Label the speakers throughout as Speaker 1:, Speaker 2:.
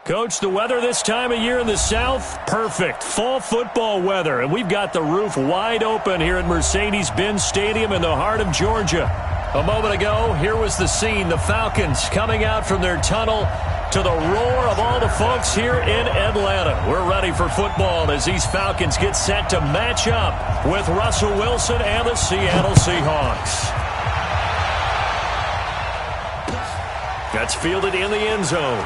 Speaker 1: Coach, the weather this time of year in the South, perfect. Fall football weather, and we've got the roof wide open here at Mercedes-Benz Stadium in the heart of Georgia. A moment ago, here was the scene. The Falcons coming out from their tunnel to the roar of all the folks here in Atlanta. We're ready for football as these Falcons get set to match up with Russell Wilson and the Seattle Seahawks. That's fielded in the end zone.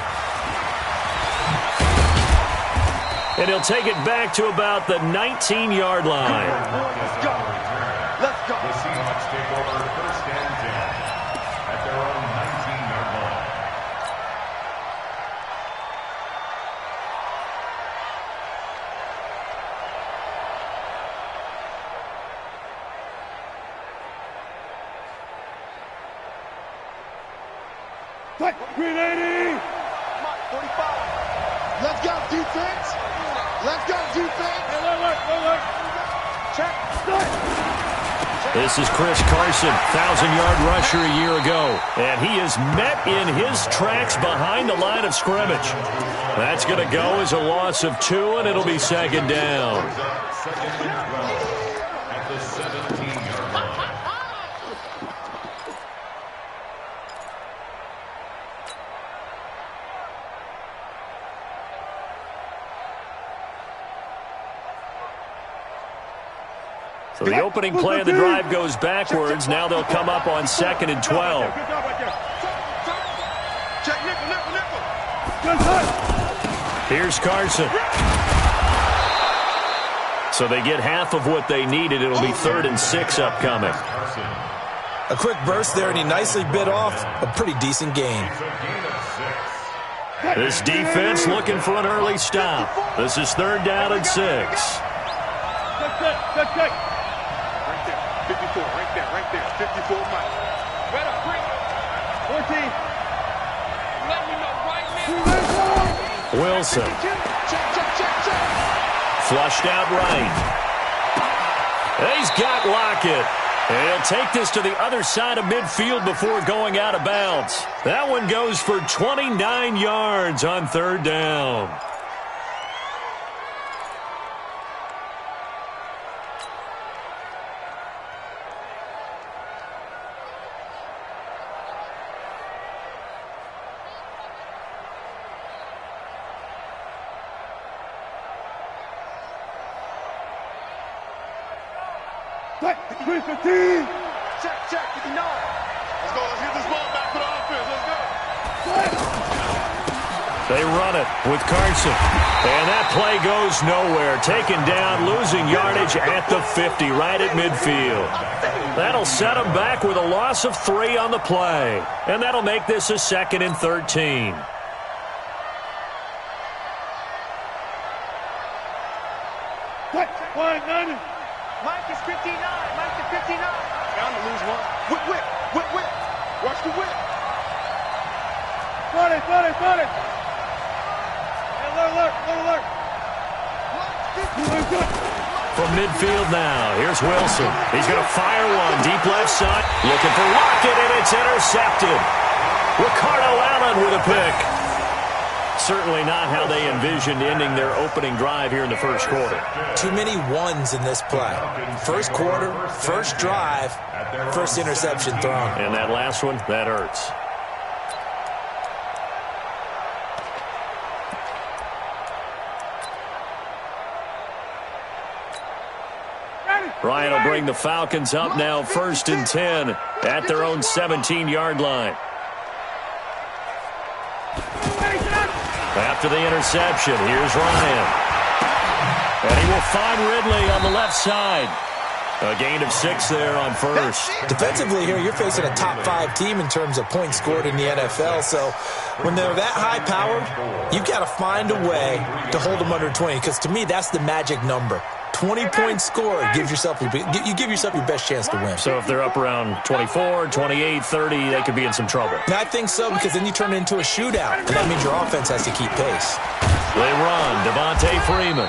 Speaker 1: And he'll take it back to about the 19-yard line.
Speaker 2: Let's go. Let's go. The Seahawks take over first and 10 at their own 19-yard line.
Speaker 3: Green 80.
Speaker 4: 45. Let's go, defense. Let's go, defense.
Speaker 3: Alert.
Speaker 4: Check.
Speaker 1: This is Chris Carson, 1,000-yard rusher a year ago. And he is met in his tracks behind the line of scrimmage. That's going to go as a loss of 2, and it'll be second down.
Speaker 2: Second and 12 at the 17-yard line.
Speaker 1: So the opening play of the drive goes backwards. Now they'll come up on 2nd and 12. Here's Carson. So they get half of what they needed. It'll be 3rd and 6 upcoming.
Speaker 5: A quick burst there, and he nicely bit off a pretty decent gain.
Speaker 1: This defense looking for an early stop. This is 3rd down and 6.
Speaker 3: Check.
Speaker 4: 54, right there. 54 miles. Better bring it. 14. Let me know right now.
Speaker 1: Wilson.
Speaker 4: Check.
Speaker 1: Flushed out right. He's got Lockett. And he'll take this to the other side of midfield before going out of bounds. That one goes for 29 yards on 3rd down.
Speaker 3: Green 15.
Speaker 4: Check. 59. Let's go. Let's get this ball back to the offense. Let's go.
Speaker 1: They run it with Carson. And that play goes nowhere. Taken down, losing yardage at the 50, right at midfield. That'll set them back with a loss of 3 on the play. And that'll make this a 2nd and 13.
Speaker 3: Line 90.
Speaker 4: Mike is 59. Bound to lose one. Whip. Watch the whip.
Speaker 3: Got it. Alert.
Speaker 1: From midfield now, here's Wilson. He's going to fire one deep left side. Looking for Lockett, and it's intercepted. Ricardo Allen with a pick. Certainly not how they envisioned ending their opening drive here in the first quarter.
Speaker 5: Too many ones in this play. First quarter, first drive, first interception thrown.
Speaker 1: And that last one, that hurts. Ryan will bring the Falcons up now 1st and 10 at their own 17-yard line. After the interception, here's Ryan. And he will find Ridley on the left side. A gain of 6 there on 1st.
Speaker 5: Defensively here, you're facing a top 5 team in terms of points scored in the NFL. So when they're that high-powered, you've got to find a way to hold them under 20. Because to me, that's the magic number. 20 points scored, you give yourself your best chance to win.
Speaker 1: So if they're up around 24, 28, 30, they could be in some trouble.
Speaker 5: And I think so, because then you turn it into a shootout, and that means your offense has to keep pace.
Speaker 1: They run, Devontae Freeman.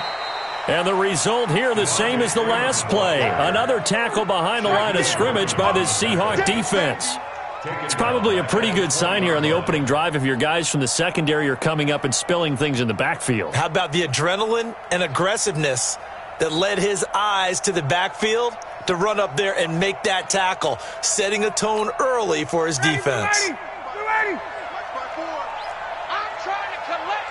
Speaker 1: And the result here the same as the last play. Another tackle behind the line of scrimmage by this Seahawk defense. It's probably a pretty good sign here on the opening drive if your guys from the secondary are coming up and spilling things in the backfield.
Speaker 5: How about the adrenaline and aggressiveness that led his eyes to the backfield to run up there and make that tackle, setting a tone early for his defense.
Speaker 3: Ready.
Speaker 4: I'm trying to collect.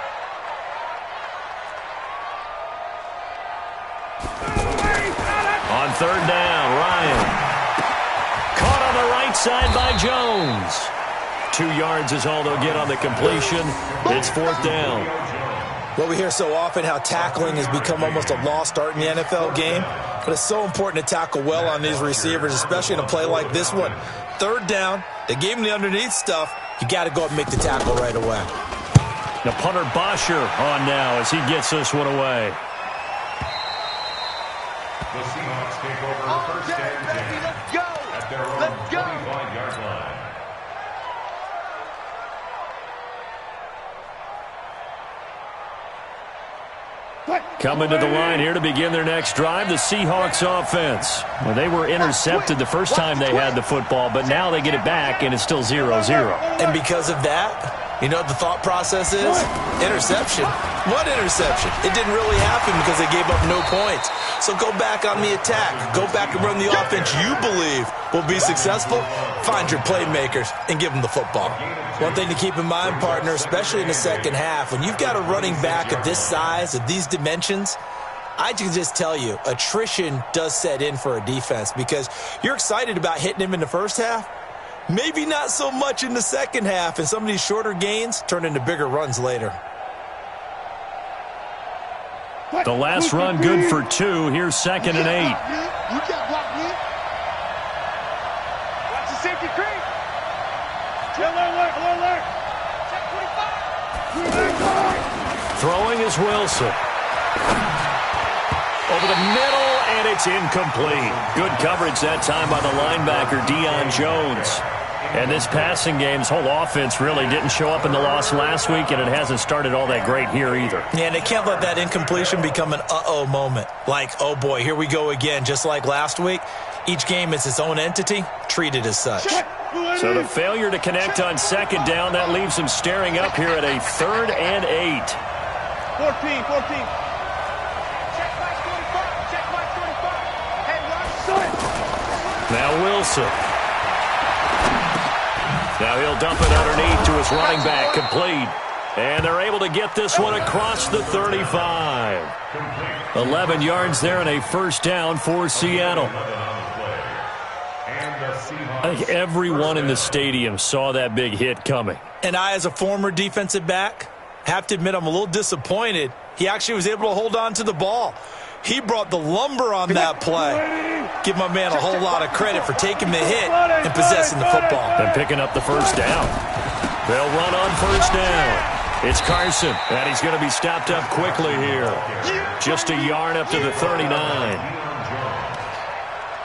Speaker 1: On third down, Ryan. Caught on the right side by Jones. 2 yards is all they'll get on the completion. It's fourth down.
Speaker 5: Well, we hear so often how tackling has become almost a lost art in the NFL game, but it's so important to tackle well on these receivers, especially in a play like this one. Third down, they gave him the underneath stuff. You got to go up and make the tackle right away.
Speaker 1: The punter Bosher on now as he gets this one away.
Speaker 2: The Seahawks take over first and 10
Speaker 4: Let's go.
Speaker 2: at their own 25-yard line.
Speaker 1: Coming to the line here to begin their next drive, the Seahawks offense. Well, they were intercepted the first time they had the football, but now they get it back, and it's still 0-0.
Speaker 5: And because of that, you know what the thought process is? Interception. What interception? It didn't really happen because they gave up no points. So go back on the attack. Go back and run the offense you believe will be successful. Find your playmakers and give them the football. One thing to keep in mind, partner, especially in the second half, when you've got a running back of this size, of these dimensions, I can just tell you, attrition does set in for a defense because you're excited about hitting him in the first half. Maybe not so much in the second half, and some of these shorter gains turn into bigger runs later.
Speaker 1: The last run good for 2. Here's 2nd and 8.
Speaker 4: You can't block me. Watch the safety creep.
Speaker 3: Alert.
Speaker 4: Check 25.
Speaker 1: Throwing is Wilson. Over the middle, and it's incomplete. Good coverage that time by the linebacker, Deion Jones. And this passing game's whole offense really didn't show up in the loss last week, and it hasn't started all that great here either.
Speaker 5: Yeah, and they can't let that incompletion become an uh-oh moment. Like, oh boy, here we go again, just like last week. Each game is its own entity, treated as such.
Speaker 1: So the failure to connect on 2nd down, that leaves them staring up here at a 3rd and 8.
Speaker 3: 14.
Speaker 4: Check my 25. Check my 25. Hey, Russ.
Speaker 1: Now Wilson. Now he'll dump it underneath to his running back, complete. And they're able to get this one across the 35. 11 yards there and a first down for Seattle. I think everyone in the stadium saw that big hit coming.
Speaker 5: And I, as a former defensive back, have to admit I'm a little disappointed. He actually was able to hold on to the ball. He brought the lumber on that play. Give my man a whole lot of credit for taking the hit and possessing the football.
Speaker 1: And picking up the first down. They'll run on first down. It's Carson, and he's going to be stopped up quickly here. Just a yard up to the 39.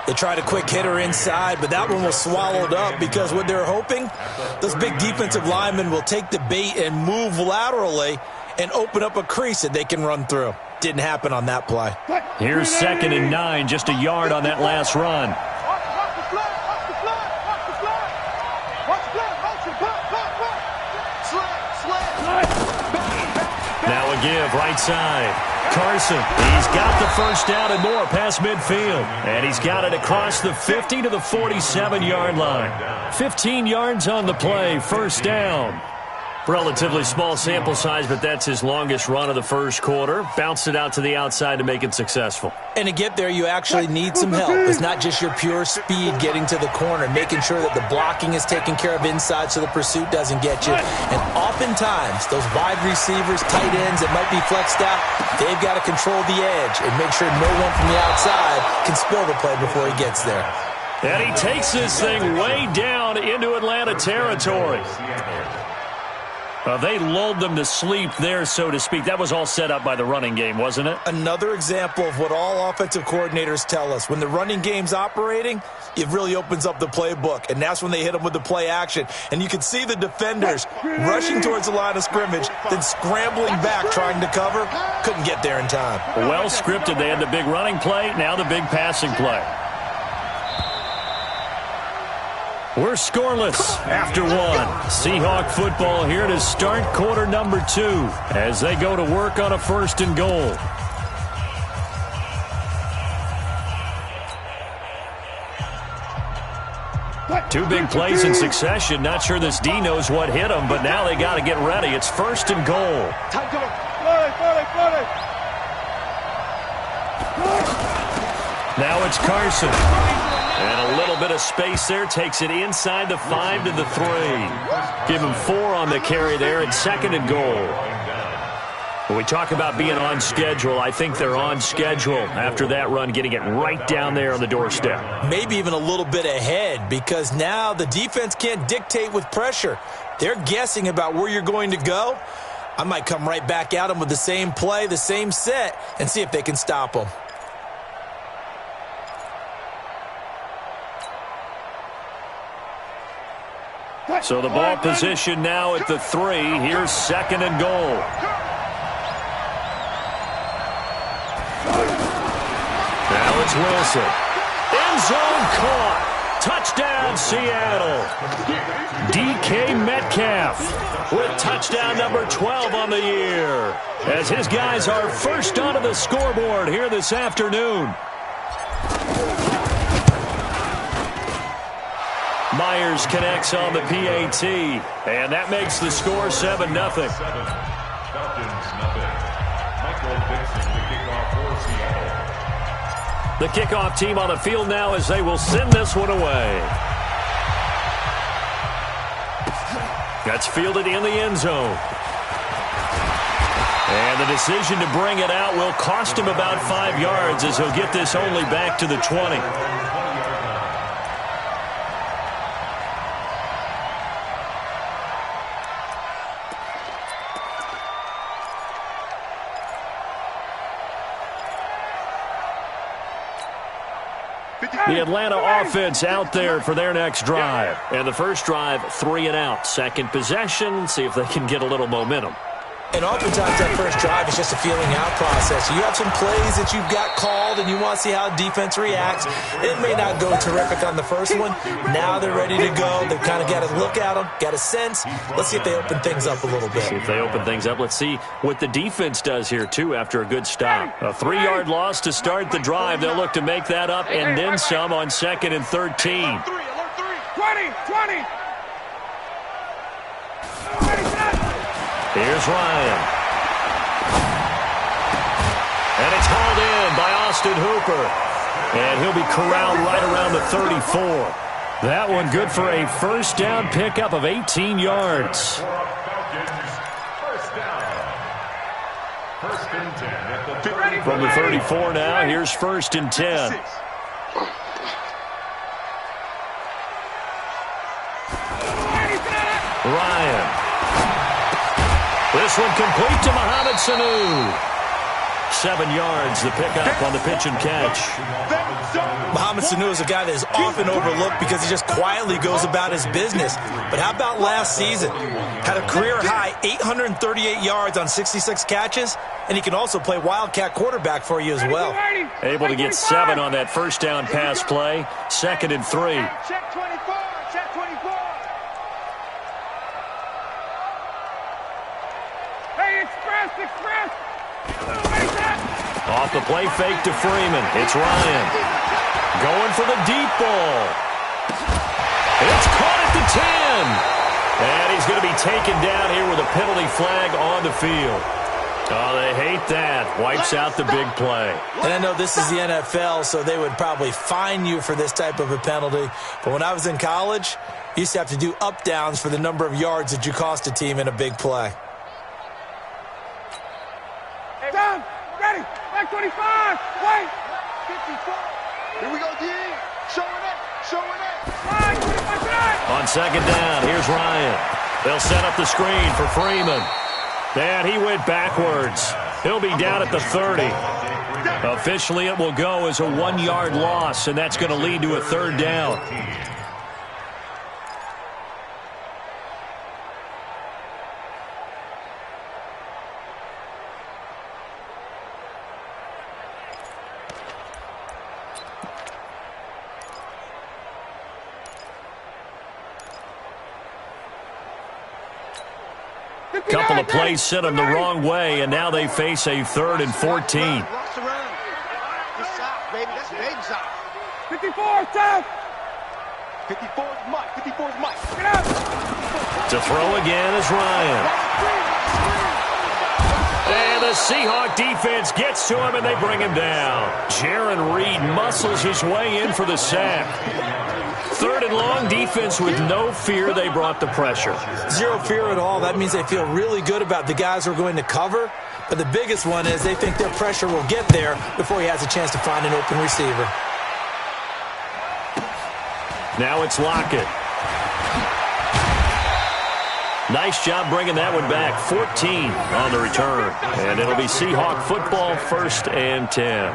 Speaker 5: They tried a quick hitter inside, but that one was swallowed up because what they're hoping, those big defensive linemen will take the bait and move laterally and open up a crease that they can run through. Didn't happen on that play.
Speaker 1: Here's 2nd and 9, just a yard on that last run. Now a give, right side. Carson, he's got the first down and more past midfield. And he's got it across the 50 to the 47-yard line. 15 yards on the play, first down. Relatively small sample size, but that's his longest run of the first quarter. Bounced it out to the outside to make it successful.
Speaker 5: And to get there, you actually need some help. It's not just your pure speed getting to the corner, making sure that the blocking is taken care of inside so the pursuit doesn't get you. And oftentimes, those wide receivers, tight ends that might be flexed out, they've got to control the edge and make sure no one from the outside can spill the play before he gets there.
Speaker 1: And he takes this thing way down into Atlanta territory. They lulled them to sleep there, so to speak. That was all set up by the running game, wasn't it?
Speaker 5: Another example of what all offensive coordinators tell us. When the running game's operating, it really opens up the playbook, and that's when they hit them with the play action. And you can see the defenders rushing towards the line of scrimmage, then scrambling back trying to cover. Couldn't get there in time.
Speaker 1: Well scripted. They had the big running play, now the big passing play. We're scoreless after one. Seahawk football here to start quarter number 2 as they go to work on a 1st and goal. Two big plays in succession. Not sure this D knows what hit him, but now they got to get ready. It's 1st and goal. Now it's Carson. And a little bit of space there. Takes it inside the 5 to the 3. Give him 4 on the carry there. It's 2nd and goal. When we talk about being on schedule, I think they're on schedule after that run, getting it right down there on the doorstep.
Speaker 5: Maybe even a little bit ahead, because now the defense can't dictate with pressure. They're guessing about where you're going to go. I might come right back at them with the same play, the same set, and see if they can stop them.
Speaker 1: So the ball position now at the 3. Here's 2nd and goal. Now it's Wilson. End zone caught. Touchdown, Seattle. DK Metcalf with touchdown number 12 on the year, as his guys are first onto the scoreboard here this afternoon. Myers connects on the PAT, and that makes the score 7-0.
Speaker 2: Falcons, Michael Dixon, the kickoff for Seattle.
Speaker 1: The kickoff team on the field now as they will send this one away. That's fielded in the end zone. And the decision to bring it out will cost him about 5 yards, as he'll get this only back to the 20. The Atlanta offense out there for their next drive. And the first drive, 3 and out. Second possession, see if they can get a little momentum.
Speaker 5: And oftentimes that first drive is just a feeling out process. You have some plays that you've got called and you want to see how defense reacts. It may not go terrific on the first one. Now they're ready to go. They've kind of got to look at them, got a sense. Let's see if they open things up a little bit.
Speaker 1: See if they open things up. Let's see what the defense does here, too, after a good stop. A 3-yard loss to start the drive. They'll look to make that up and then some on 2nd and 13.
Speaker 3: 20.
Speaker 1: Here's Ryan. And it's hauled in by Austin Hooper. And he'll be corralled right around the 34. That one good for a first down pickup of 18 yards. From the 34 now, here's 1st and 10. Ryan. This one complete to Mohamed Sanu. 7 yards, the pickup on the pitch and catch.
Speaker 5: Mohamed Sanu is a guy that is often overlooked because he just quietly goes about his business. But how about last season? Had a career-high 838 yards on 66 catches, and he can also play Wildcat quarterback for you as well.
Speaker 1: Able to get 7 on that first down pass play. 2nd and 3.
Speaker 3: Check 24. Express.
Speaker 1: Off the play fake to Freeman. It's Ryan. Going for the deep ball. It's caught at the 10. And he's going to be taken down here with a penalty flag on the field. Oh, they hate that. Wipes out the big play.
Speaker 5: And I know this is the NFL, so they would probably fine you for this type of a penalty. But when I was in college, you used to have to do up-downs for the number of yards that you cost a team in a big play.
Speaker 3: Down, ready, back 25, wait, 54.
Speaker 4: Here we go, D. Showing up.
Speaker 3: 25.
Speaker 1: On 2nd down, here's Ryan. They'll set up the screen for Freeman. And he went backwards. He'll be down at the 30. Officially, it will go as a 1-yard loss, and that's going to lead to a 3rd down. Couple of plays sent them the wrong way, and now they face a 3rd and 14.
Speaker 4: Rocks around. Good side, baby. That's baby side.
Speaker 3: 54, South.
Speaker 4: 54 is Mike. 54 is Mike.
Speaker 3: Get out.
Speaker 1: To throw again is Ryan. And the Seahawk defense gets to him, and they bring him down. Jaron Reed muscles his way in for the sack. 3rd and long, defense with no fear. They brought the pressure.
Speaker 5: Zero fear at all. That means they feel really good about the guys who are going to cover. But the biggest one is they think their pressure will get there before he has a chance to find an open receiver.
Speaker 1: Now it's Lockett. Nice job bringing that one back. 14 on the return. And it'll be Seahawk football, 1st and 10.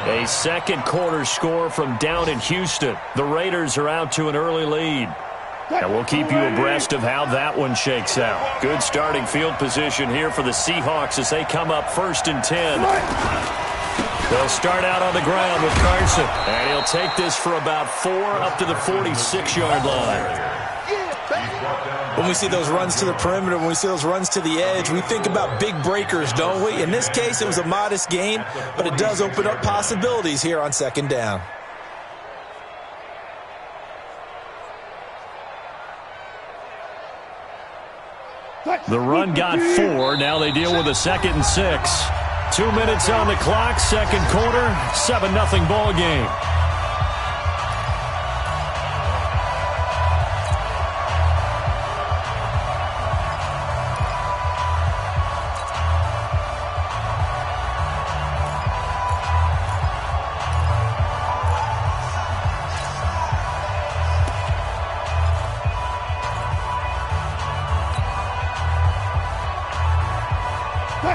Speaker 1: A second quarter score from down in Houston. The Raiders are out to an early lead. And we'll keep you abreast of how that one shakes out. Good starting field position here for the Seahawks as they come up 1st and 10. They'll start out on the ground with Carson. And he'll take this for about 4 up to the 46-yard line.
Speaker 5: When we see those runs to the perimeter, when we see those runs to the edge, we think about big breakers, don't we? In this case, it was a modest gain, but it does open up possibilities here on 2nd down.
Speaker 1: The run got 4. Now they deal with a 2nd and 6. 2 minutes on the clock, second quarter, 7-0 ball game.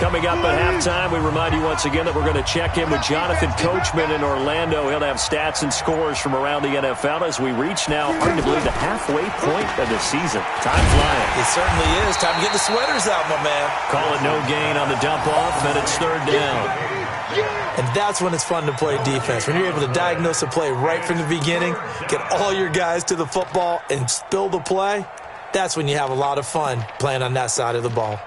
Speaker 1: Coming up at halftime, we remind you once again that we're going to check in with Jonathan Coachman in Orlando. He'll have stats and scores from around the NFL as we reach now, hard to believe, the halfway point of the season. Time flying.
Speaker 5: It certainly is. Time to get the sweaters out, my man.
Speaker 1: Call it no gain on the dump off, and it's 3rd down.
Speaker 5: And that's when it's fun to play defense. When you're able to diagnose a play right from the beginning, get all your guys to the football, and spill the play, that's when you have a lot of fun playing on that side of the ball.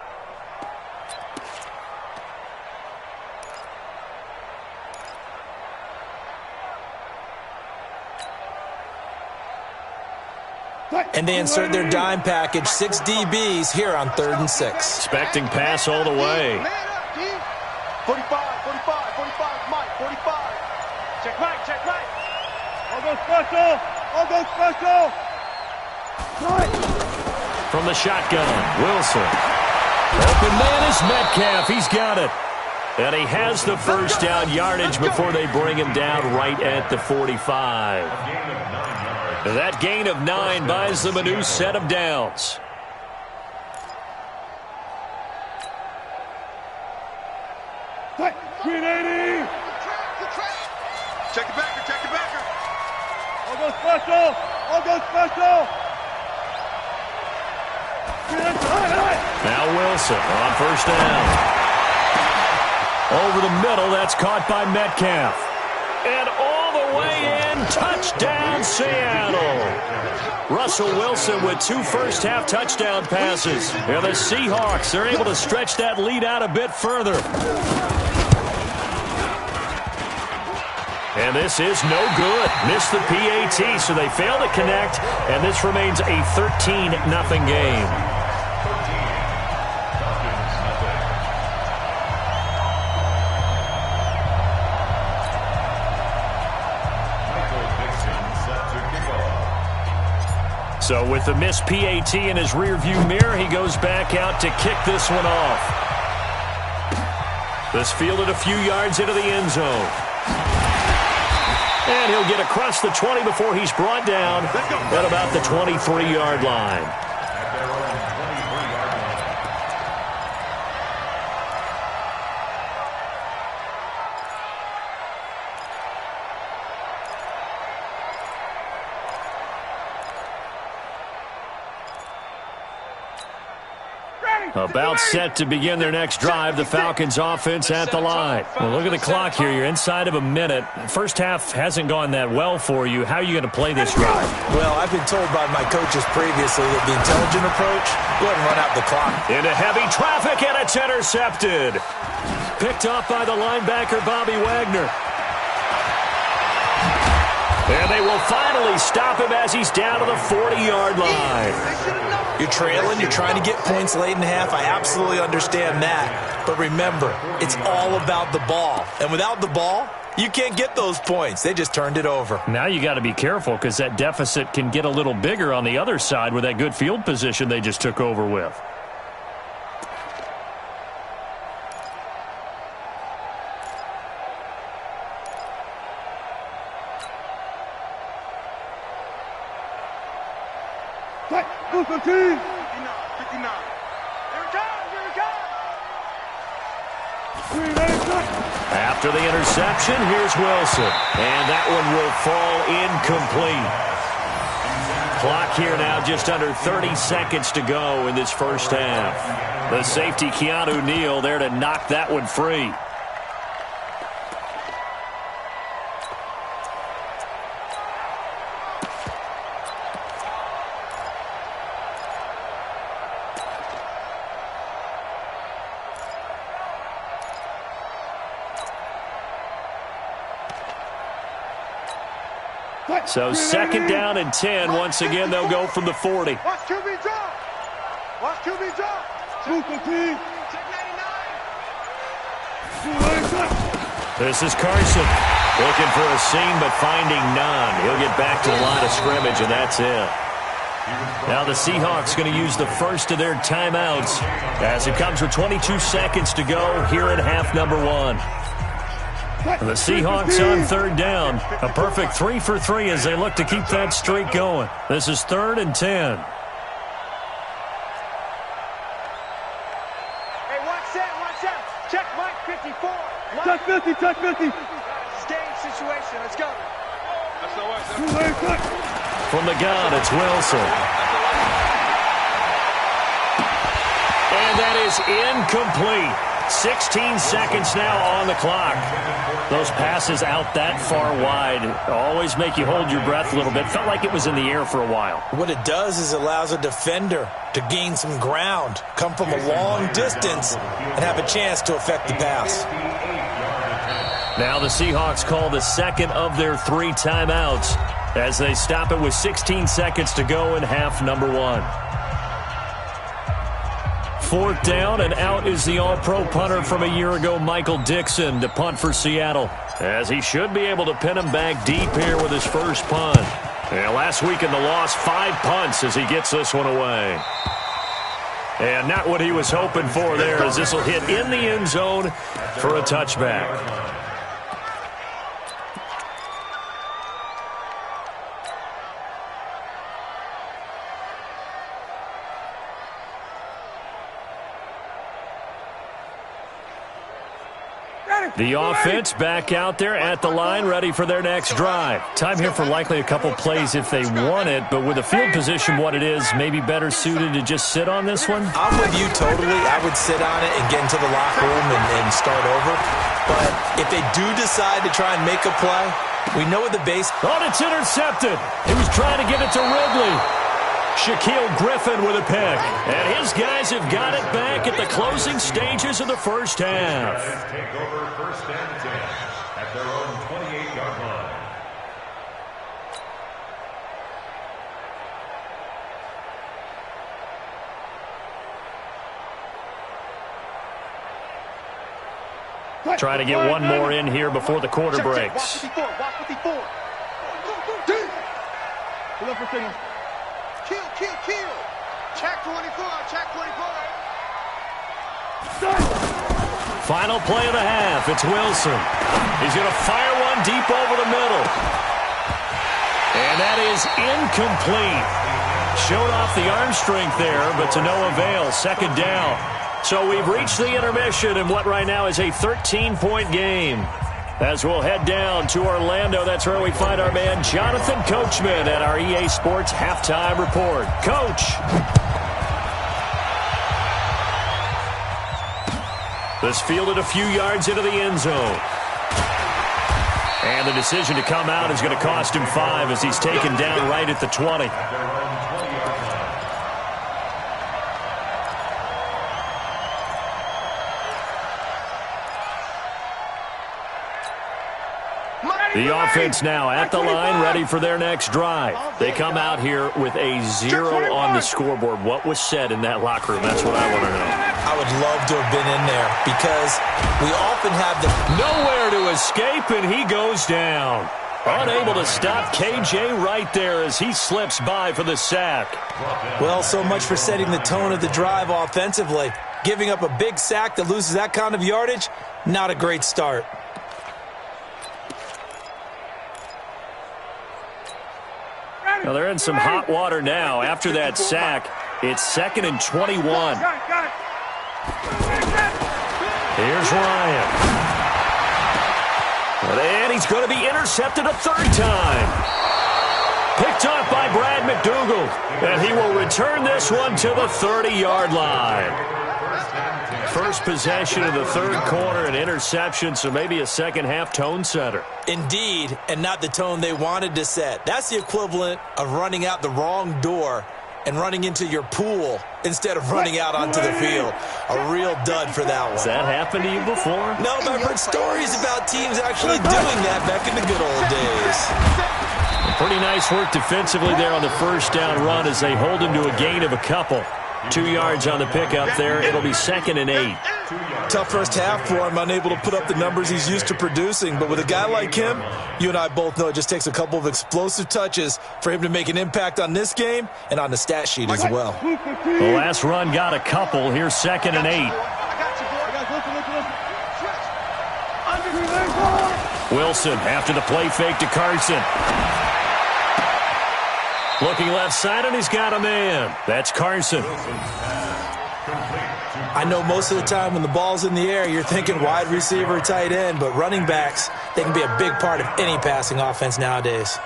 Speaker 5: And they insert their dime package, 6 DBs here on 3rd and 6.
Speaker 1: Expecting pass all the way.
Speaker 4: 45, 45, Mike, 45.
Speaker 3: Check right. All go special.
Speaker 1: From the shotgun, Wilson. Open man is Metcalf. He's got it. And he has the 1st down yardage before they bring him down right at the 45. That gain of 9 buys them a new set of downs.
Speaker 3: Green 80.
Speaker 4: Check the backer.
Speaker 3: All go special.
Speaker 1: Now Wilson on 1st down. Over the middle, that's caught by Metcalf. And all the way in, touchdown Seattle. Russell Wilson with 2 first-half touchdown passes. And the Seahawks, they're able to stretch that lead out a bit further. And this is no good. Missed the PAT, so they fail to connect, and this remains a 13-0 game. So with the missed PAT in his rearview mirror, he goes back out to kick this one off. This fielded a few yards into the end zone. And he'll get across the 20 before he's brought down at about the 23-yard line.
Speaker 3: Ready.
Speaker 1: About set to begin their next drive, the Falcons offense at the line. Well, look at the clock here. You're inside of a minute. First half hasn't gone that well for you. How are you going to play this drive?
Speaker 5: Well, I've been told by my coaches previously that the intelligent approach, go ahead and run out the clock.
Speaker 1: Into heavy traffic, and it's intercepted. Picked off by the linebacker, Bobby Wagner. And they will finally stop him as he's down to the 40-yard line.
Speaker 5: You're trailing. You're trying to get points late in half. I absolutely understand that. But remember, it's all about the ball. And without the ball, you can't get those points. They just turned it over.
Speaker 1: Now you got to be careful because that deficit can get a little bigger on the other side with that good field position they just took over with.
Speaker 3: Team.
Speaker 4: 59. Here it comes. Here it comes.
Speaker 1: After the interception, here's Wilson. And that one will fall incomplete. Clock here now just under 30 seconds to go in this first half. The safety, Keanu Neal, there to knock that one free. So second down and 10. Once again, they'll go from the 40.
Speaker 4: Watch QB drop. Watch QB drop. Check 99.
Speaker 1: This is Carson. Looking for a seam, but finding none. He'll get back to the line of scrimmage, and that's it. Now the Seahawks going to use the first of their timeouts as it comes with 22 seconds to go here in half number one. The Seahawks on third down. A perfect 3 for 3 as they look to keep that streak going. This is 3rd and 10.
Speaker 4: Hey, watch that, watch that. Check Mike 54.
Speaker 3: Check 50, check 50.
Speaker 4: It's game situation. Let's go.
Speaker 1: From the gun, it's Wilson. And that is incomplete. 16 seconds now on the clock. Those passes out that far wide always make you hold your breath a little bit. Felt like it was in the air for a while.
Speaker 5: What it does is allows a defender to gain some ground, come from a long distance, and have a chance to affect the pass.
Speaker 1: Now the Seahawks call the second of their 3 timeouts as they stop it with 16 seconds to go in half number one. 4th down, and out is the all-pro punter from a year ago, Michael Dixon, to punt for Seattle, as he should be able to pin him back deep here with his first punt. And last week in the loss, 5 punts as he gets this one away. And not what he was hoping for there, as this will hit in the end zone for a touchback. The offense back out there at the line, ready for their next drive. Time here for likely a couple plays if they want it, but with the field position what it is, maybe better suited to just sit on this one?
Speaker 5: I'm with you totally. I would sit on it and get into the locker room and start over. But if they do decide to try and make a play, we know the base.
Speaker 1: Oh, it's intercepted. He was trying to get it to Ridley. Shaquille Griffin with a pick. And his guys have got it back at the closing stages of the first half.
Speaker 2: Take over 1st and 10 at their own 28-yard line.
Speaker 1: Trying to get one more in here before the quarter breaks.
Speaker 4: Watch 54.
Speaker 3: Pull up for signal.
Speaker 4: Kill. Check 24. Check 24.
Speaker 1: Final play of the half. It's Wilson. He's going to fire one deep over the middle. And that is incomplete. Showed off the arm strength there, but to no avail. 2nd down. So we've reached the intermission in what right now is a 13-point game. As we'll head down to Orlando, that's where we find our man Jonathan Coachman at our EA Sports Halftime Report. Coach. This fielded a few yards into the end zone. And the decision to come out is going to cost him 5 as he's taken down right at the 20. The offense now at the line, ready for their next drive. They come out here with a 0 on the scoreboard. What was said in that locker room? That's what I want to know.
Speaker 5: I would love to have been in there because we often have the...
Speaker 1: Nowhere to escape, and he goes down. Unable to stop KJ right there as he slips by for the sack.
Speaker 5: Well, so much for setting the tone of the drive offensively. Giving up a big sack that loses that kind of yardage, not a great start.
Speaker 1: Now they're in some hot water now. After that sack, it's 2nd and 21. Here's Ryan. And he's going to be intercepted a 3rd time. Picked off by Brad McDougal. And he will return this one to the 30-yard line. First possession of the 3rd quarter, an interception, so maybe a second-half tone setter.
Speaker 5: Indeed, and not the tone they wanted to set. That's the equivalent of running out the wrong door and running into your pool instead of running out onto the field. A real dud for that one.
Speaker 1: Has that happened to you before?
Speaker 5: No, but I've heard stories about teams actually doing that back in the good old days.
Speaker 1: Pretty nice work defensively there on the first down run as they hold him to a gain of a couple. 2 yards on the pickup there. It'll be 2nd and 8.
Speaker 5: Tough first half for him, unable to put up the numbers he's used to producing. But with a guy like him, you and I both know it just takes a couple of explosive touches for him to make an impact on this game and on the stat sheet as well.
Speaker 1: The last run got a couple. Here's 2nd and 8. Wilson after the play fake to Carson. Looking left side, and he's got a man. That's Carson.
Speaker 5: I know most of the time when the ball's in the air, you're thinking wide receiver, tight end, but running backs, they can be a big part of any passing offense nowadays.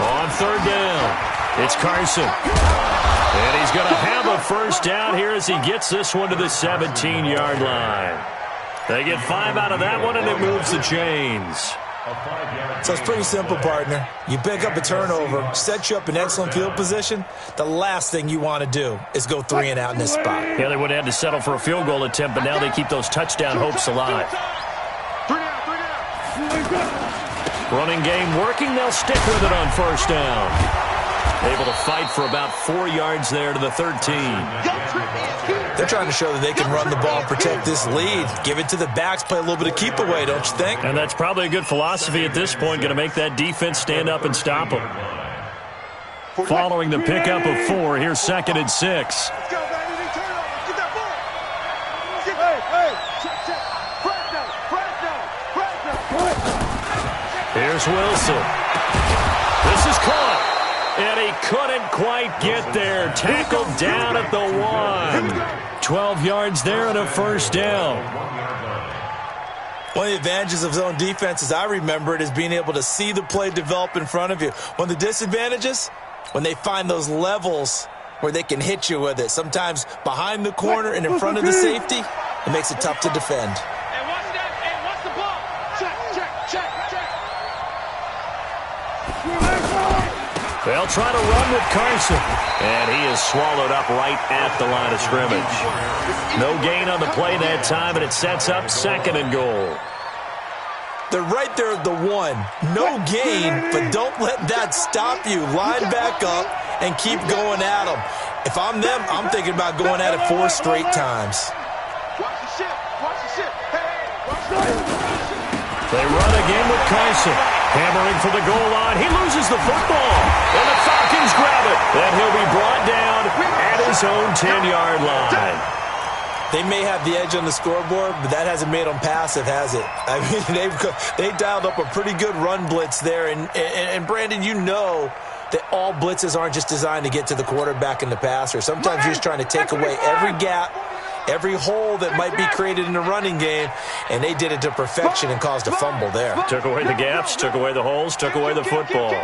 Speaker 1: On 3rd down, it's Carson. And he's going to have a first down here as he gets this one to the 17-yard line. They get 5 out of that one, and it moves the chains.
Speaker 5: So it's pretty simple, partner. You pick up a turnover, set you up in excellent field position. The last thing you want to do is go 3 and out in this spot.
Speaker 1: Yeah, they would have had to settle for a field goal attempt, but now they keep those touchdown hopes alive. Running game working. They'll stick with it on 1st down. Able to fight for about 4 yards there to the 13.
Speaker 5: They're trying to show that they can run the ball and protect this lead. Give it to the backs, play a little bit of keep away, don't you think?
Speaker 1: And that's probably a good philosophy at this point, going to make that defense stand up and stop them. Following the pickup of 4, here's 2nd and 6. Here's Wilson. This is caught. And he couldn't quite get there. Tackled down at the 1. 12 yards there and a first down.
Speaker 5: One of the advantages of zone defense, as I remember it, is being able to see the play develop in front of you. One of the disadvantages, when they find those levels where they can hit you with it. Sometimes behind the corner and in front of the safety, it makes it tough to defend.
Speaker 1: They'll try to run with Carson. And he is swallowed up right at the line of scrimmage. No gain on the play that time, and it sets up 2nd and goal.
Speaker 5: They're right there at the 1. No gain, but don't let that stop you. Line back up and keep going at them. If I'm them, I'm thinking about going at it 4 straight times.
Speaker 4: Watch the ship. Watch the ship. Hey, watch the ship.
Speaker 1: They run again with Carson. Hammering for the goal line. He loses the football. And the Falcons grab it. And he'll be brought down at his own 10-yard line.
Speaker 5: They may have the edge on the scoreboard, but that hasn't made them passive, has it? I mean, they dialed up a pretty good run blitz there. And Brandon, you know that all blitzes aren't just designed to get to the quarterback and the passer. Sometimes you're just trying to take away every gap, every hole that might be created in the running game, and they did it to perfection and caused a fumble there.
Speaker 1: Took away the gaps, took away the holes, took away the football.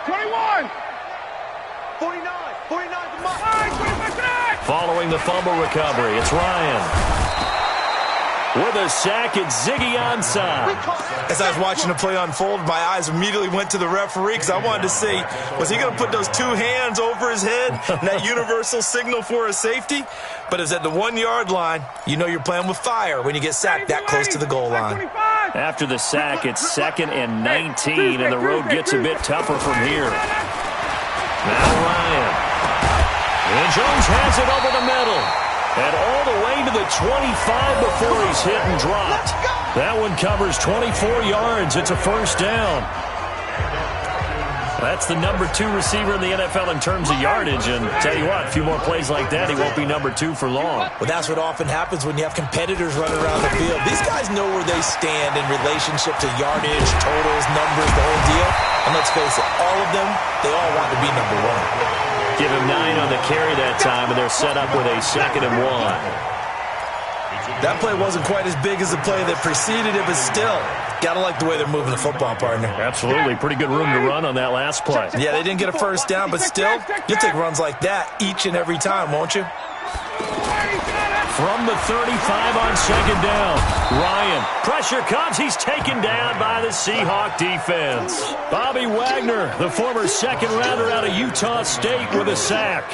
Speaker 3: 21.
Speaker 4: 49. 49 to Mike.
Speaker 1: Following the fumble recovery, it's Ryan. With a sack, it's Ziggy onside.
Speaker 5: As I was watching the play unfold, my eyes immediately went to the referee because I wanted to see, was he going to put those two hands over his head and that universal signal for a safety? But it's at the 1 yard line. You know you're playing with fire when you get sacked that close to the goal line.
Speaker 1: After the sack, it's 2nd and 19, and the road gets a bit tougher from here. Now Ryan. And Jones has it over the middle. And all the way to the 25 before he's hit and dropped. That one covers 24 yards. It's a first down. That's the number 2 receiver in the NFL in terms of yardage. And tell you what, a few more plays like that, he won't be number 2 for long.
Speaker 5: Well, that's what often happens when you have competitors running around the field. These guys know where they stand in relationship to yardage, totals, numbers, the whole deal. And let's face it, all of them, they all want to be number 1.
Speaker 1: Give him 9 on the carry that time, and they're set up with a 2nd and 1.
Speaker 5: That play wasn't quite as big as the play that preceded it, but still, gotta like the way they're moving the football, partner.
Speaker 1: Absolutely. Pretty good room to run on that last play.
Speaker 5: Yeah, they didn't get a first down, but still, you'll take runs like that each and every time, won't you?
Speaker 1: From the 35 on 2nd down, Ryan. Pressure comes. He's taken down by the Seahawk defense. Bobby Wagner, the former 2nd rounder out of Utah State, with a sack.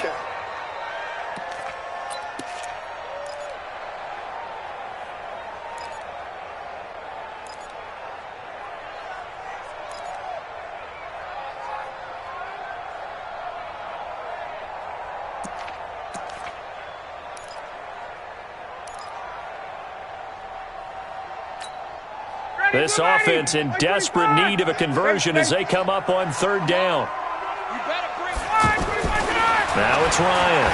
Speaker 1: This offense in desperate need of a conversion as they come up on 3rd down. Now it's Ryan.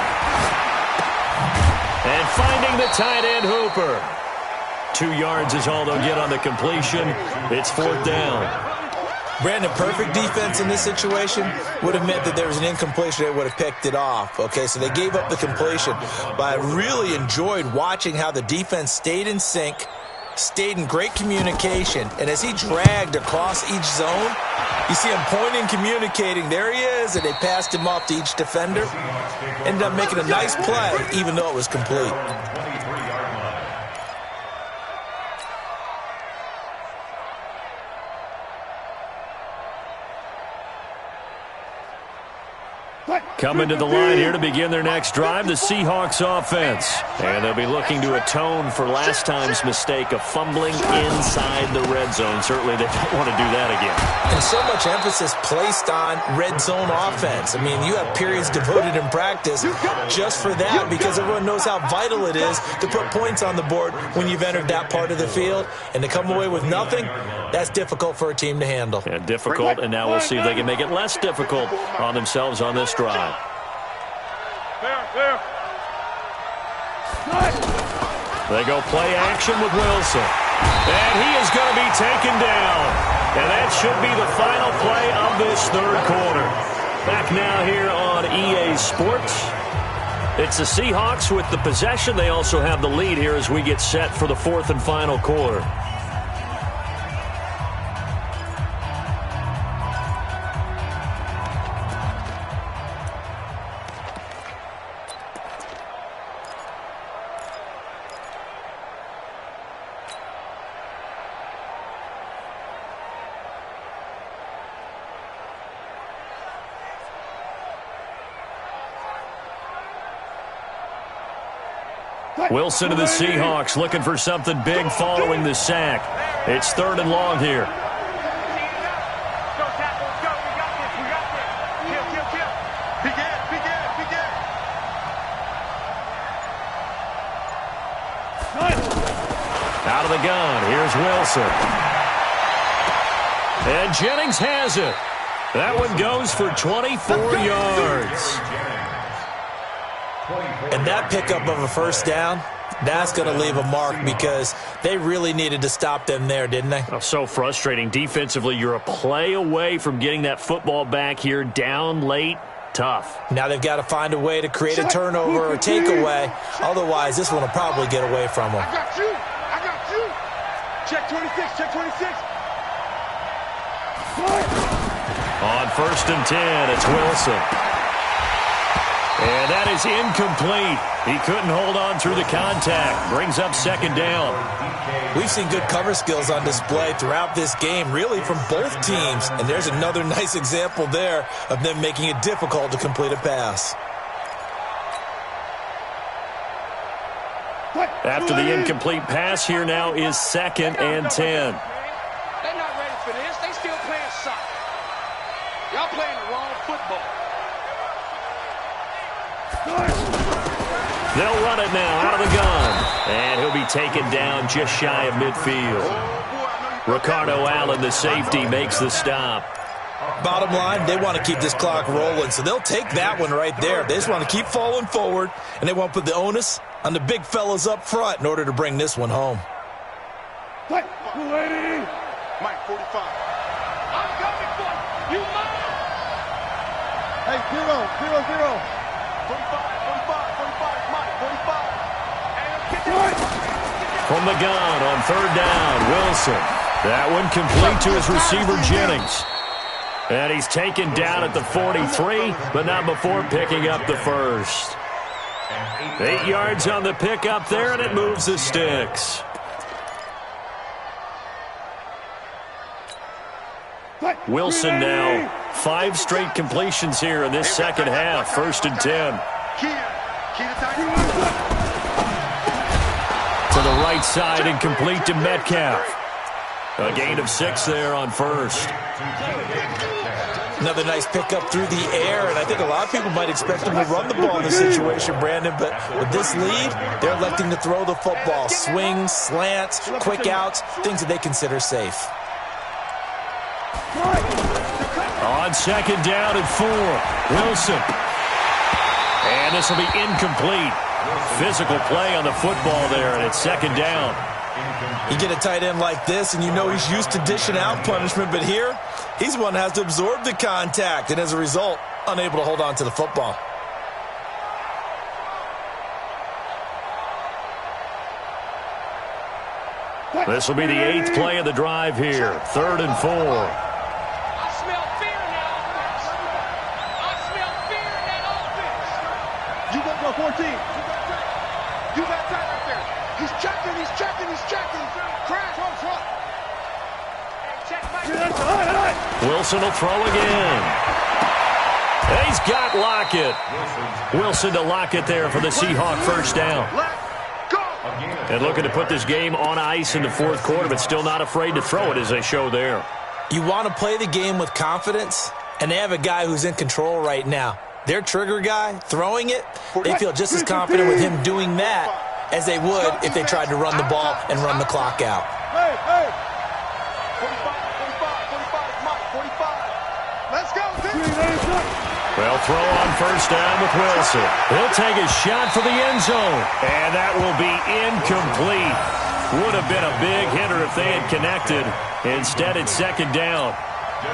Speaker 1: And finding the tight end Hooper. 2 yards is all they'll get on the completion. It's 4th down.
Speaker 5: Brandon, perfect defense in this situation would have meant that there was an incompletion. They would have picked it off. Okay, so they gave up the completion. But I really enjoyed watching how the defense stayed in sync, stayed in great communication, and as he dragged across each zone, you see him pointing, communicating. There he is, and they passed him off to each defender. Ended up making a nice play, even though it was complete.
Speaker 1: Coming to the line here to begin their next drive, the Seahawks offense. And they'll be looking to atone for last time's mistake of fumbling inside the red zone. Certainly they don't want to do that again.
Speaker 5: And so much emphasis placed on red zone offense. I mean, you have periods devoted in practice just for that because everyone knows how vital it is to put points on the board when you've entered that part of the field. And to come away with nothing, that's difficult for a team to handle.
Speaker 1: Yeah, difficult, and now we'll see if they can make it less difficult on themselves on this drive. They go play action with Wilson. And he is going to be taken down. And that should be the final play of this 3rd quarter. Back now here on EA Sports. It's the Seahawks with the possession. They also have the lead here as we get set for the 4th and final quarter. Wilson to the Seahawks looking for something big following the sack. It's 3rd and long here. Out of the gun, here's Wilson. And Jennings has it. That one goes for 24 yards.
Speaker 5: And that pickup of a first down, that's going to leave a mark because they really needed to stop them there, didn't they?
Speaker 1: Oh, so frustrating. Defensively, you're a play away from getting that football back here, down late. Tough.
Speaker 5: Now they've got to find a way to create a turnover or takeaway. Otherwise, this one will probably get away from them.
Speaker 3: I got you. I got you. Check 26. Check 26.
Speaker 1: On 1st and 10, it's Wilson. And that is incomplete. He couldn't hold on through the contact. Brings up 2nd down.
Speaker 5: We've seen good cover skills on display throughout this game, really from both teams. And there's another nice example there of them making it difficult to complete a pass.
Speaker 1: After the incomplete pass, here now is 2nd and 10.
Speaker 6: They're not ready for this. They still playing soccer. Y'all playing the wrong football.
Speaker 1: They'll run it now out of the gun. And he'll be taken down just shy of midfield. Ricardo Allen, the safety, makes the stop.
Speaker 5: Bottom line, they want to keep this clock rolling, so they'll take that one right there. They just want to keep falling forward, and they want to put the onus on the big fellas up front in order to bring this one home.
Speaker 3: Mike 45.
Speaker 6: I'm coming for you. You mine.
Speaker 3: Hey, 0-0-0.
Speaker 4: 45, Mike, 45.
Speaker 1: From the gun on 3rd down, Wilson. That one complete to his receiver, Jennings. And he's taken down at the 43, but not before picking up the first. 8 yards on the pickup there, and it moves the sticks. Wilson now 5 straight completions here in this second half. 1st and 10. To the right side and complete to Metcalf. A gain of 6 there on 1st.
Speaker 5: Another nice pickup through the air, and I think a lot of people might expect them to run the ball in this situation, Brandon, but with this lead, they're electing to throw the football. Swings, slants, quick outs, things that they consider safe.
Speaker 1: On 2nd down and 4, Wilson. And this will be incomplete. Physical play on the football there, and it's 2nd down.
Speaker 5: You get a tight end like this, and you know he's used to dishing out punishment, but here, he's one that has to absorb the contact, and as a result, unable to hold on to the football.
Speaker 1: This will be the 8th play of the drive here. 3rd and 4.
Speaker 6: I smell fear in that offense. I smell fear in that offense.
Speaker 3: You go for 14.
Speaker 4: You got that right there. He's checking. Crash. Front.
Speaker 6: Hey, check back.
Speaker 1: Wilson will throw again. And he's got Lockett. Wilson to Lockett there for the Seahawk 1st down. And looking to put this game on ice in the 4th quarter, but still not afraid to throw it as they show there.
Speaker 5: You want to play the game with confidence, and they have a guy who's in control right now. Their trigger guy, throwing it, they feel just as confident with him doing that as they would if they tried to run the ball and run the clock out.
Speaker 3: Hey.
Speaker 4: 45. Let's go.
Speaker 1: Well, throw on 1st down with Wilson. He'll take a shot for the end zone. And that will be incomplete. Would have been a big hitter if they had connected. Instead, it's 2nd down.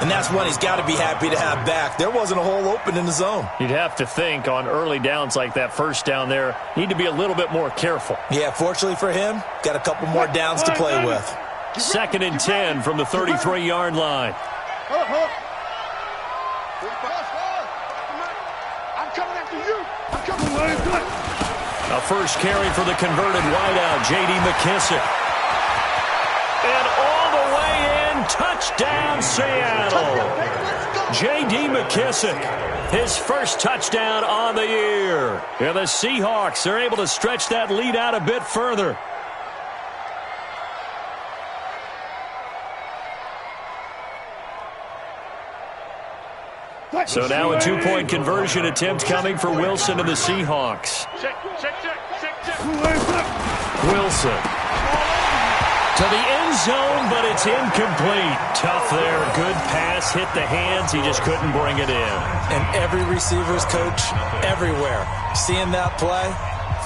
Speaker 5: And that's one he's got to be happy to have back. There wasn't a hole open in the zone.
Speaker 1: You'd have to think on early downs like that 1st down there, need to be a little bit more careful.
Speaker 5: Yeah, fortunately for him, got a couple more downs to play with.
Speaker 1: 2nd and 10 from the 33-yard line.
Speaker 4: I'm coming after you.
Speaker 1: A first carry for the converted wideout, J.D. McKissick. And all the way in, touchdown Seattle. J.D. McKissick, his first touchdown on the year. And the Seahawks are able to stretch that lead out a bit further. So now a 2-point conversion attempt coming for Wilson and the Seahawks.
Speaker 6: Check.
Speaker 1: Wilson to the end zone, but it's incomplete. Tough there. Good pass. Hit the hands. He just couldn't bring it in.
Speaker 5: And every receiver's coach everywhere. Seeing that play,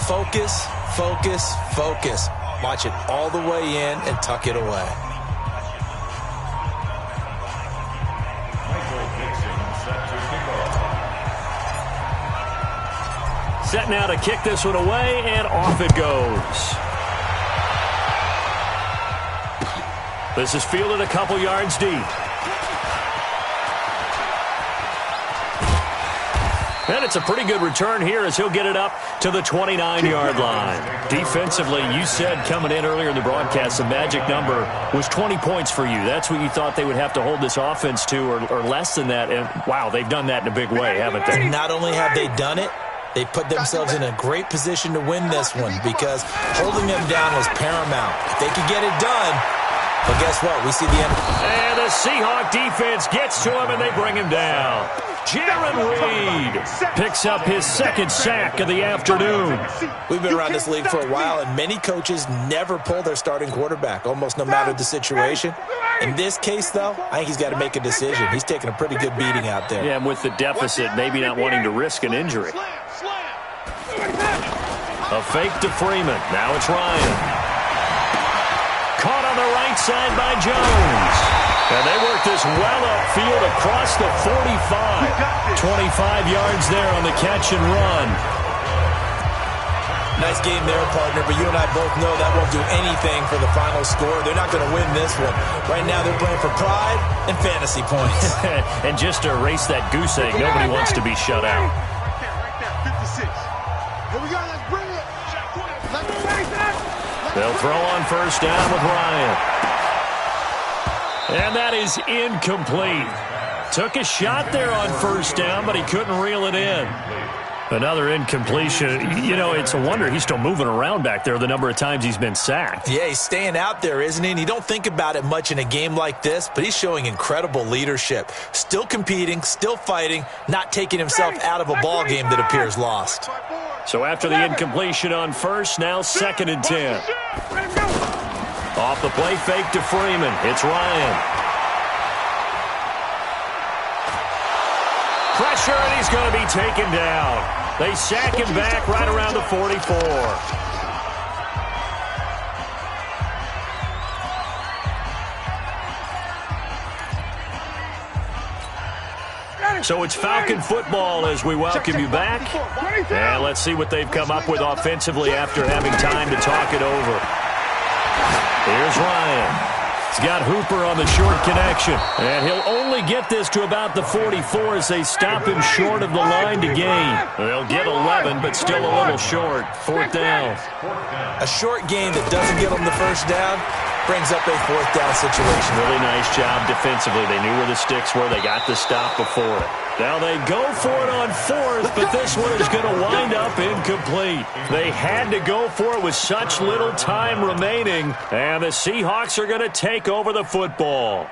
Speaker 5: focus, focus, focus. Watch it all the way in and tuck it away.
Speaker 1: Set now to kick this one away, and off it goes. This is fielded a couple yards deep. And it's a pretty good return here as he'll get it up to the 29-yard line. Defensively, you said coming in earlier in the broadcast, the magic number was 20 points for you. That's what you thought they would have to hold this offense to, or less than that. And, wow, they've done that in a big way, haven't they?
Speaker 5: And not only have they done it, they put themselves in a great position to win this one because holding them down was paramount. If they could get it done, but guess what? We see the end.
Speaker 1: And the Seahawk defense gets to him, and they bring him down. Jaron Reed picks up his second sack of the afternoon.
Speaker 5: We've been around this league for a while, and many coaches never pull their starting quarterback, almost no matter the situation. In this case, though, I think he's got to make a decision. He's taking a pretty good beating out there.
Speaker 1: Yeah, and with the deficit, maybe not wanting to risk an injury. A fake to Freeman. Now it's Ryan. Caught on the right side by Jones. And they work this well upfield across the 45. 25 yards there on the catch and run.
Speaker 5: Nice game there, partner, but you and I both know that won't do anything for the final score. They're not going to win this one. Right now they're playing for pride and fantasy points.
Speaker 1: And just to erase that goose egg, nobody wants to be shut out.
Speaker 3: Right there, 56. Here we go, let's bring it.
Speaker 1: They'll throw on first down with Ryan. And that is incomplete. Took a shot there on first down, but he couldn't reel it in. Another incompletion. You know, it's a wonder he's still moving around back there the number of times he's been sacked.
Speaker 5: Yeah, he's staying out there, isn't he? And you don't think about it much in a game like this, but he's showing incredible leadership. Still competing, still fighting, not taking himself out of a ball game that appears lost.
Speaker 1: So after the incompletion on first, now 2nd and 10. Off the play, fake to Freeman. It's Ryan. Pressure, and he's going to be taken down. They sack him back right around the 44. So it's Falcon football as we welcome you back. And let's see what they've come up with offensively after having time to talk it over. Here's Ryan. He's got Hooper on the short connection. And he'll only get this to about the 44 as they stop him short of the line to gain. They'll get 11, but still a little short. 4th down.
Speaker 5: A short gain that doesn't get them the first down brings up a 4th down situation.
Speaker 1: Really nice job defensively. They knew where the sticks were. They got the stop before it. Now they go for it on 4th, but this one is going to wind up incomplete. They had to go for it with such little time remaining, and the Seahawks are going to take over the football.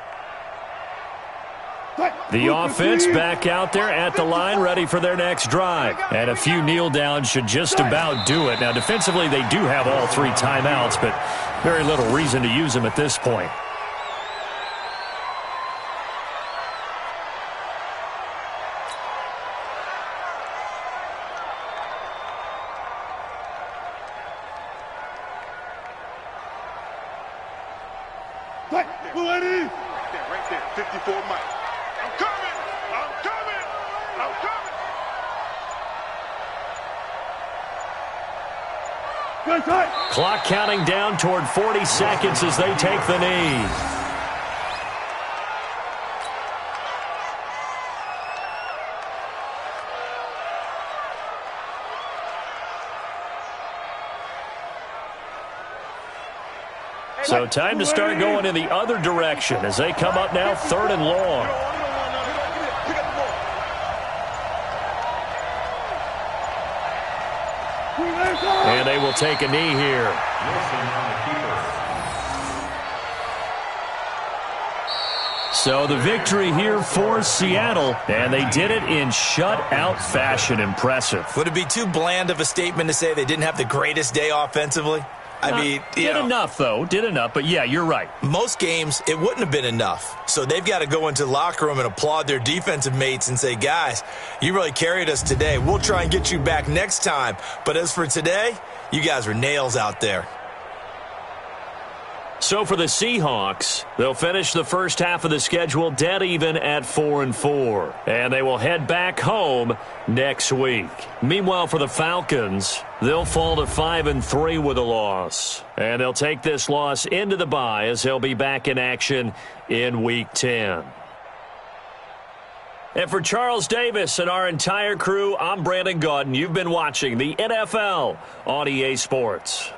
Speaker 1: The offense back out there at the line, ready for their next drive. And a few kneel downs should just about do it. Now, defensively, they do have all 3 timeouts, but very little reason to use them at this point.
Speaker 3: Right there, 54 Mike. I'm coming!
Speaker 1: Clock counting down toward 40 seconds as they take the knee. So time to start going in the other direction as they come up now 3rd and long. And they will take a knee here. So the victory here for Seattle, and they did it in shutout fashion. Impressive.
Speaker 5: Would it be too bland of a statement to say they didn't have the greatest day offensively? I mean,
Speaker 1: did enough, though. Did enough. But, yeah, you're right.
Speaker 5: Most games, it wouldn't have been enough. So they've got to go into the locker room and applaud their defensive mates and say, guys, you really carried us today. We'll try and get you back next time. But as for today, you guys were nails out there.
Speaker 1: So for the Seahawks, they'll finish the first half of the schedule dead even at 4-4. And they will head back home next week. Meanwhile, for the Falcons, they'll fall to 5-3 with a loss. And they'll take this loss into the bye as they'll be back in action in Week 10. And for Charles Davis and our entire crew, I'm Brandon Gaudin. You've been watching the NFL on EA Sports.